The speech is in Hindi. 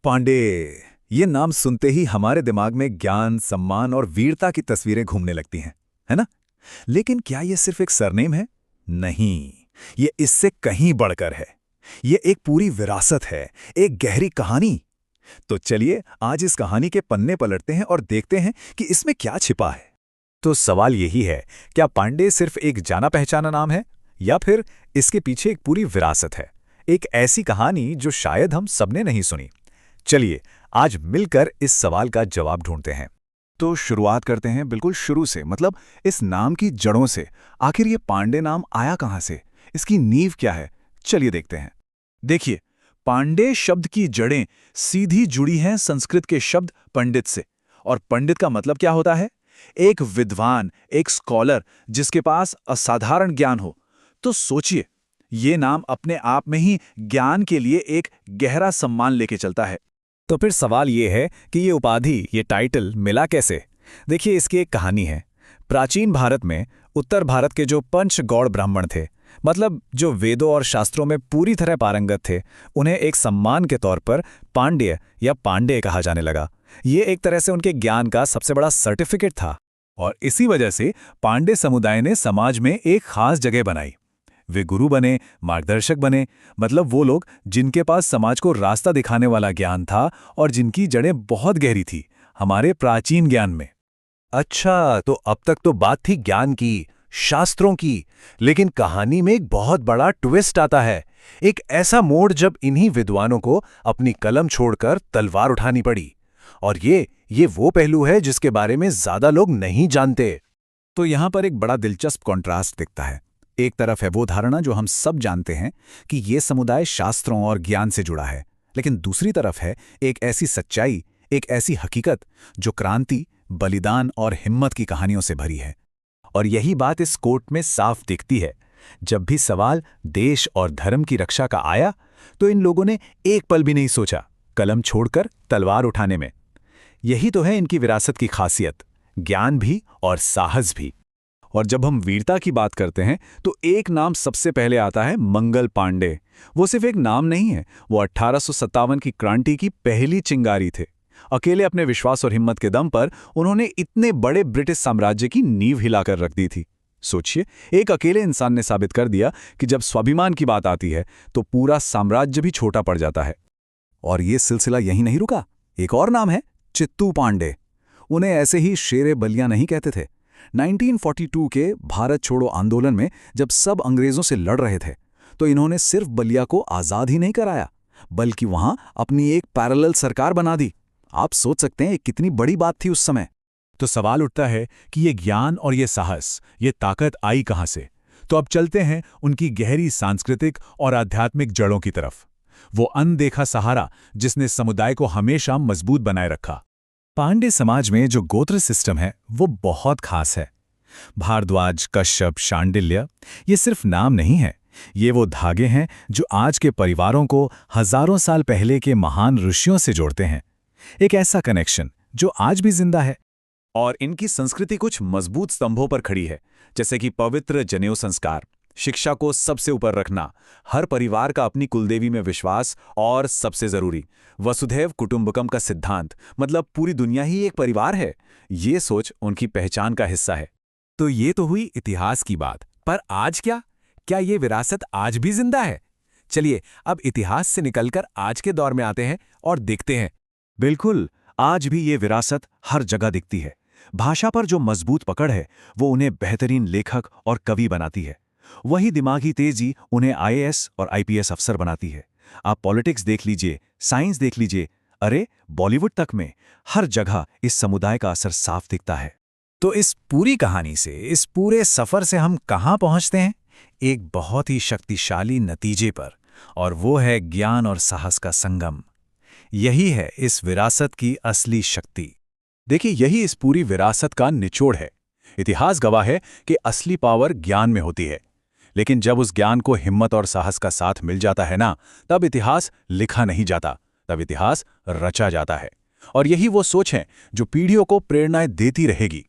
पांडे। ये नाम सुनते ही हमारे दिमाग में ज्ञान, सम्मान और वीरता की तस्वीरें घूमने लगती हैं, है ना? लेकिन क्या ये सिर्फ एक सरनेम है? नहीं, ये इससे कहीं बढ़कर है। ये एक पूरी विरासत है, एक गहरी कहानी। तो चलिए आज इस कहानी के पन्ने पलटते हैं और देखते हैं कि इसमें क्या छिपा है। तो सवाल यही है, क्या पांडे सिर्फ एक जाना पहचाना नाम है, या फिर इसके पीछे एक पूरी विरासत है, एक ऐसी कहानी जो शायद हम सबने नहीं सुनी। चलिए आज मिलकर इस सवाल का जवाब ढूंढते हैं। तो शुरुआत करते हैं बिल्कुल शुरू से, मतलब इस नाम की जड़ों से। आखिर ये पांडे नाम आया कहां से, इसकी नींव क्या है? चलिए देखते हैं। देखिए, पांडे शब्द की जड़ें सीधी जुड़ी हैं संस्कृत के शब्द पंडित से। और पंडित का मतलब क्या होता है? एक विद्वान, एक स्कॉलर, जिसके पास असाधारण ज्ञान हो। तो सोचिए, ये नाम अपने आप में ही ज्ञान के लिए एक गहरा सम्मान लेके चलता है। तो फिर सवाल ये है कि ये उपाधि, ये टाइटल मिला कैसे? देखिए, इसकी एक कहानी है। प्राचीन भारत में उत्तर भारत के जो पंच गौड़ ब्राह्मण थे, मतलब जो वेदों और शास्त्रों में पूरी तरह पारंगत थे, उन्हें एक सम्मान के तौर पर पांड्य या पांडे कहा जाने लगा। ये एक तरह से उनके ज्ञान का सबसे बड़ा सर्टिफिकेट था। और इसी वजह से पांडे समुदाय ने समाज में एक खास जगह बनाई। वे गुरु बने, मार्गदर्शक बने, मतलब वो लोग जिनके पास समाज को रास्ता दिखाने वाला ज्ञान था और जिनकी जड़ें बहुत गहरी थी हमारे प्राचीन ज्ञान में। अच्छा, तो अब तक तो बात थी ज्ञान की, शास्त्रों की, लेकिन कहानी में एक बहुत बड़ा ट्विस्ट आता है। एक ऐसा मोड़ जब इन्हीं विद्वानों को अपनी कलम छोड़कर तलवार उठानी पड़ी। और ये वो पहलू है जिसके बारे में ज्यादा लोग नहीं जानते। तो यहां पर एक बड़ा दिलचस्प कॉन्ट्रास्ट दिखता है। एक तरफ है वो धारणा जो हम सब जानते हैं कि ये समुदाय शास्त्रों और ज्ञान से जुड़ा है, लेकिन दूसरी तरफ है एक ऐसी सच्चाई, एक ऐसी हकीकत जो क्रांति, बलिदान और हिम्मत की कहानियों से भरी है। और यही बात इस कोट में साफ दिखती है। जब भी सवाल देश और धर्म की रक्षा का आया, तो इन लोगों ने एक पल भी नहीं सोचा कलम छोड़कर तलवार उठाने में। यही तो है इनकी विरासत की खासियत, ज्ञान भी और साहस भी। और जब हम वीरता की बात करते हैं तो एक नाम सबसे पहले आता है, मंगल पांडे। वो सिर्फ एक नाम नहीं है, वो 1857 की क्रांति की पहली चिंगारी थे। अकेले अपने विश्वास और हिम्मत के दम पर उन्होंने इतने बड़े ब्रिटिश साम्राज्य की नींव हिलाकर रख दी थी। सोचिए, एक अकेले इंसान ने साबित कर दिया कि जब स्वाभिमान की बात आती है तो पूरा साम्राज्य भी छोटा पड़ जाता है। और ये सिलसिला यहीं नहीं रुका। एक और नाम है, चित्तू पांडे। उन्हें ऐसे ही शेरे बलिया नहीं कहते थे। 1942 के भारत छोड़ो आंदोलन में जब सब अंग्रेजों से लड़ रहे थे, तो इन्होंने सिर्फ बलिया को आज़ाद ही नहीं कराया, बल्कि वहां अपनी एक पैरेलल सरकार बना दी। आप सोच सकते हैं कितनी बड़ी बात थी उस समय। तो सवाल उठता है कि ये ज्ञान और ये साहस, ये ताकत आई कहां से? तो अब चलते हैं उनकी गहरी सांस्कृतिक और आध्यात्मिक जड़ों की तरफ। वो अनदेखा सहारा जिसने समुदाय को हमेशा मजबूत बनाए रखा। पांडे समाज में जो गोत्र सिस्टम है वो बहुत खास है। भारद्वाज, कश्यप, शांडिल्य, ये सिर्फ नाम नहीं है, ये वो धागे हैं जो आज के परिवारों को हजारों साल पहले के महान ऋषियों से जोड़ते हैं। एक ऐसा कनेक्शन जो आज भी जिंदा है। और इनकी संस्कृति कुछ मजबूत स्तंभों पर खड़ी है, जैसे कि पवित्र जनेऊ संस्कार, शिक्षा को सबसे ऊपर रखना, हर परिवार का अपनी कुलदेवी में विश्वास, और सबसे जरूरी वसुधैव कुटुंबकम का सिद्धांत, मतलब पूरी दुनिया ही एक परिवार है। ये सोच उनकी पहचान का हिस्सा है। तो ये तो हुई इतिहास की बात, पर आज क्या ये विरासत आज भी जिंदा है? चलिए अब इतिहास से निकलकर आज के दौर में आते हैं और देखते हैं। बिल्कुल, आज भी ये विरासत हर जगह दिखती है। भाषा पर जो मजबूत पकड़ है वो उन्हें बेहतरीन लेखक और कवि बनाती है। वही दिमागी तेजी उन्हें आईएएस और आईपीएस अफसर बनाती है। आप पॉलिटिक्स देख लीजिए, साइंस देख लीजिए, अरे बॉलीवुड तक में हर जगह इस समुदाय का असर साफ दिखता है। तो इस पूरी कहानी से, इस पूरे सफर से हम कहां पहुंचते हैं? एक बहुत ही शक्तिशाली नतीजे पर, और वो है ज्ञान और साहस का संगम। यही है इस विरासत की असली शक्ति। देखिए, यही इस पूरी विरासत का निचोड़ है। इतिहास गवाह है कि असली पावर ज्ञान में होती है, लेकिन जब उस ज्ञान को हिम्मत और साहस का साथ मिल जाता है ना, तब इतिहास लिखा नहीं जाता, तब इतिहास रचा जाता है। और यही वो सोच है जो पीढ़ियों को प्रेरणाएं देती रहेगी।